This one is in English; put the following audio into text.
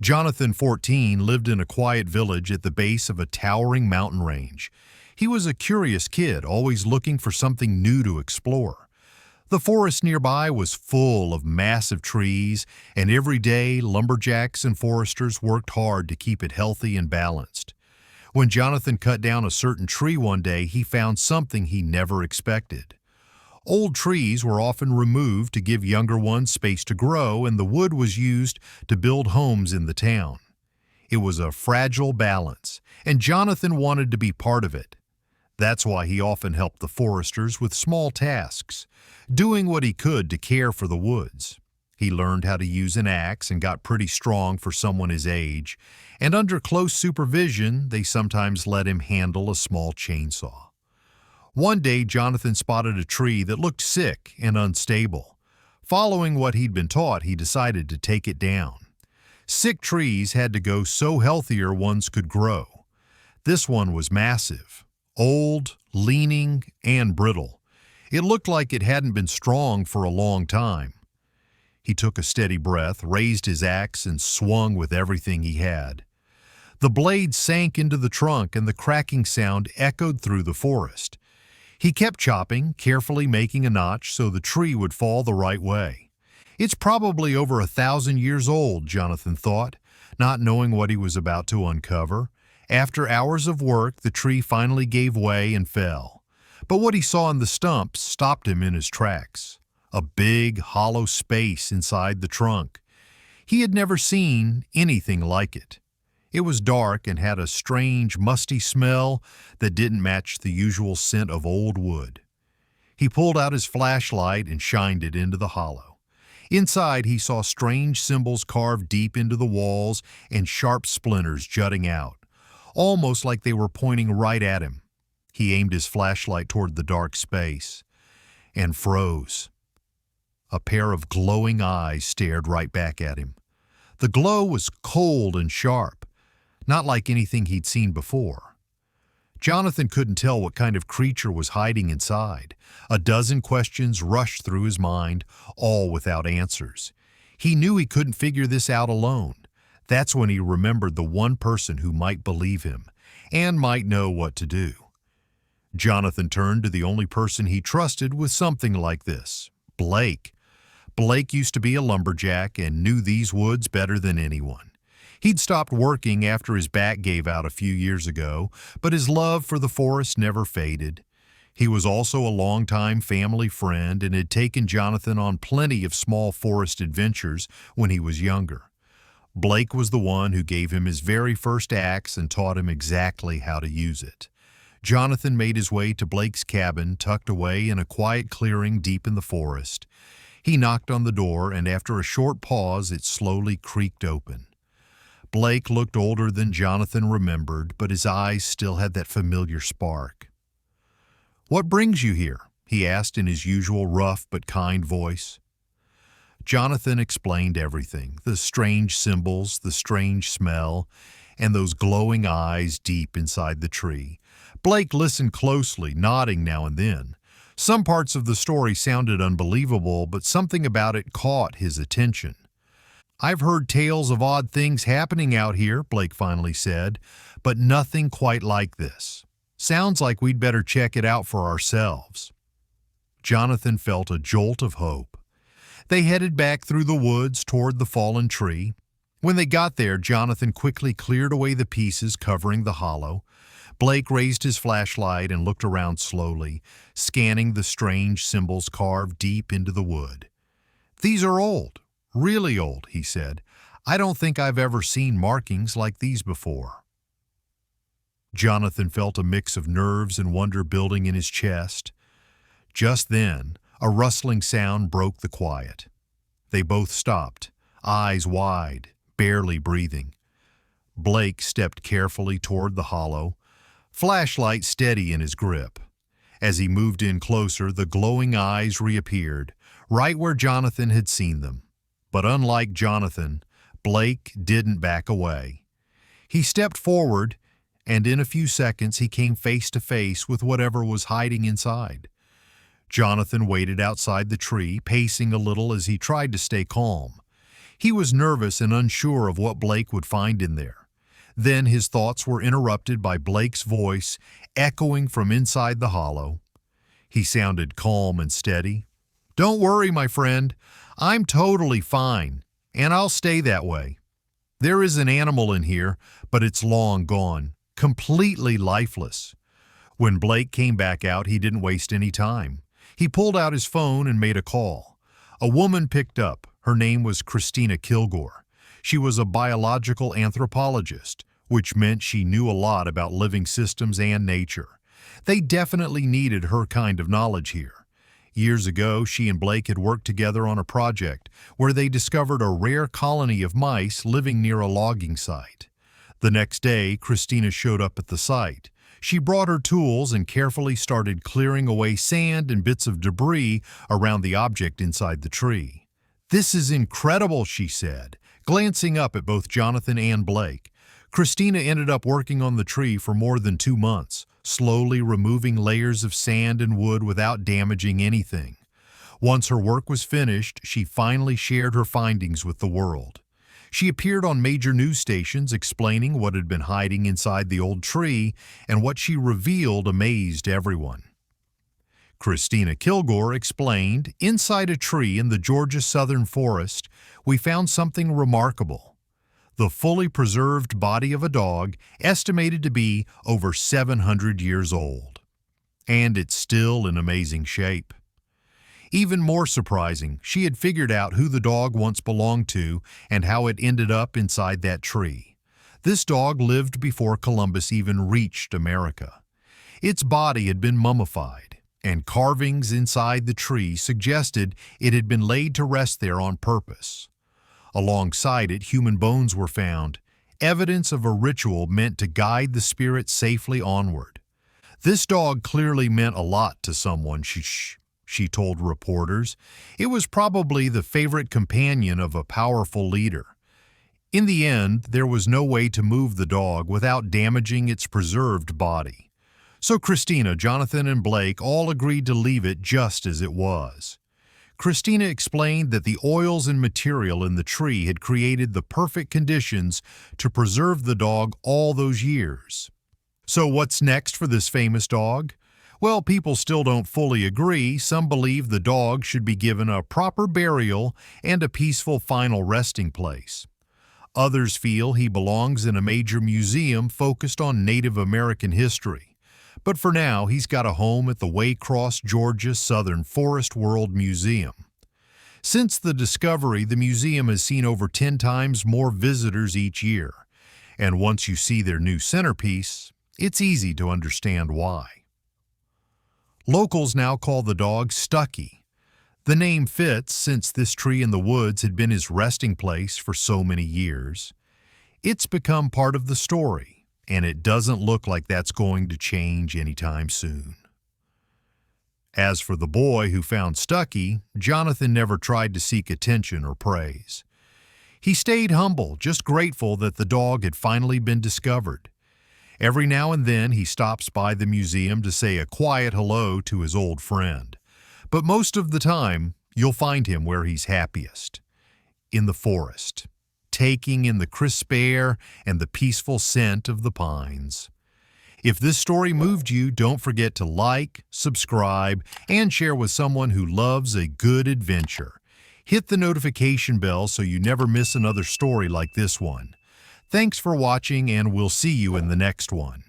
Jonathan, 14, lived in a quiet village at the base of a towering mountain range. He was a curious kid, always looking for something new to explore. The forest nearby was full of massive trees, and every day lumberjacks and foresters worked hard to keep it healthy and balanced. When Jonathan cut down a certain tree one day, he found something he never expected. Old trees were often removed to give younger ones space to grow, and the wood was used to build homes in the town. It was a fragile balance, and Jonathan wanted to be part of it. That's why he often helped the foresters with small tasks, doing what he could to care for the woods. He learned how to use an axe and got pretty strong for someone his age, and under close supervision, they sometimes let him handle a small chainsaw. One day, Jonathan spotted a tree that looked sick and unstable. Following what he'd been taught, he decided to take it down. Sick trees had to go so healthier ones could grow. This one was massive, old, leaning, and brittle. It looked like it hadn't been strong for a long time. He took a steady breath, raised his axe, and swung with everything he had. The blade sank into the trunk, and the cracking sound echoed through the forest. He kept chopping, carefully making a notch so the tree would fall the right way. It's probably over 1,000 years old, Jonathan thought, not knowing what he was about to uncover. After hours of work, the tree finally gave way and fell. But what he saw in the stumps stopped him in his tracks. A big, hollow space inside the trunk. He had never seen anything like it. It was dark and had a strange, musty smell that didn't match the usual scent of old wood. He pulled out his flashlight and shined it into the hollow. Inside, he saw strange symbols carved deep into the walls and sharp splinters jutting out, almost like they were pointing right at him. He aimed his flashlight toward the dark space and froze. A pair of glowing eyes stared right back at him. The glow was cold and sharp, not like anything he'd seen before. Jonathan couldn't tell what kind of creature was hiding inside. A dozen questions rushed through his mind, all without answers. He knew he couldn't figure this out alone. That's when he remembered the one person who might believe him and might know what to do. Jonathan turned to the only person he trusted with something like this, Blake. Blake used to be a lumberjack and knew these woods better than anyone. He'd stopped working after his back gave out a few years ago, but his love for the forest never faded. He was also a longtime family friend and had taken Jonathan on plenty of small forest adventures when he was younger. Blake was the one who gave him his very first axe and taught him exactly how to use it. Jonathan made his way to Blake's cabin, tucked away in a quiet clearing deep in the forest. He knocked on the door, and after a short pause, it slowly creaked open. Blake looked older than Jonathan remembered, but his eyes still had that familiar spark. "What brings you here?" he asked in his usual rough but kind voice. Jonathan explained everything, the strange symbols, the strange smell, and those glowing eyes deep inside the tree. Blake listened closely, nodding now and then. Some parts of the story sounded unbelievable, but something about it caught his attention. "I've heard tales of odd things happening out here," Blake finally said, "but nothing quite like this. Sounds like we'd better check it out for ourselves." Jonathan felt a jolt of hope. They headed back through the woods toward the fallen tree. When they got there, Jonathan quickly cleared away the pieces covering the hollow. Blake raised his flashlight and looked around slowly, scanning the strange symbols carved deep into the wood. "These are old. Really old," he said. "I don't think I've ever seen markings like these before." Jonathan felt a mix of nerves and wonder building in his chest. Just then, a rustling sound broke the quiet. They both stopped, eyes wide, barely breathing. Blake stepped carefully toward the hollow, flashlight steady in his grip. As he moved in closer, the glowing eyes reappeared, right where Jonathan had seen them. But unlike Jonathan, Blake didn't back away. He stepped forward, and in a few seconds he came face to face with whatever was hiding inside. Jonathan waited outside the tree, pacing a little as he tried to stay calm. He was nervous and unsure of what Blake would find in there. Then his thoughts were interrupted by Blake's voice echoing from inside the hollow. He sounded calm and steady. "Don't worry, my friend. I'm totally fine, and I'll stay that way. There is an animal in here, but it's long gone, completely lifeless." When Blake came back out, he didn't waste any time. He pulled out his phone and made a call. A woman picked up. Her name was Christina Kilgore. She was a biological anthropologist, which meant she knew a lot about living systems and nature. They definitely needed her kind of knowledge here. Years ago, she and Blake had worked together on a project where they discovered a rare colony of mice living near a logging site. The next day, Christina showed up at the site. She brought her tools and carefully started clearing away sand and bits of debris around the object inside the tree. "This is incredible," she said, glancing up at both Jonathan and Blake. Christina ended up working on the tree for more than 2 months, slowly removing layers of sand and wood without damaging anything. Once her work was finished, she finally shared her findings with the world. She appeared on major news stations explaining what had been hiding inside the old tree, and what she revealed amazed everyone. Christina Kilgore explained, "Inside a tree in the Georgia Southern Forest, we found something remarkable. The fully preserved body of a dog estimated to be over 700 years old. And it's still in amazing shape." Even more surprising, she had figured out who the dog once belonged to and how it ended up inside that tree. This dog lived before Columbus even reached America. Its body had been mummified, and carvings inside the tree suggested it had been laid to rest there on purpose. Alongside it, human bones were found, evidence of a ritual meant to guide the spirit safely onward. This dog clearly meant a lot to someone, she told reporters. It was probably the favorite companion of a powerful leader. In the end, there was no way to move the dog without damaging its preserved body. So Christina, Jonathan, and Blake all agreed to leave it just as it was. Christina explained that the oils and material in the tree had created the perfect conditions to preserve the dog all those years. So what's next for this famous dog? Well, people still don't fully agree. Some believe the dog should be given a proper burial and a peaceful final resting place. Others feel he belongs in a major museum focused on Native American history. But for now, he's got a home at the Waycross, Georgia Southern Forest World Museum. Since the discovery, the museum has seen over 10 times more visitors each year. And once you see their new centerpiece, it's easy to understand why. Locals now call the dog Stucky. The name fits since this tree in the woods had been his resting place for so many years. It's become part of the story, and it doesn't look like that's going to change anytime soon. As for the boy who found Stucky, Jonathan never tried to seek attention or praise. He stayed humble, just grateful that the dog had finally been discovered. Every now and then he stops by the museum to say a quiet hello to his old friend. But most of the time, you'll find him where he's happiest, in the forest, taking in the crisp air and the peaceful scent of the pines. If this story moved you, don't forget to like, subscribe, and share with someone who loves a good adventure. Hit the notification bell so you never miss another story like this one. Thanks for watching, and we'll see you in the next one.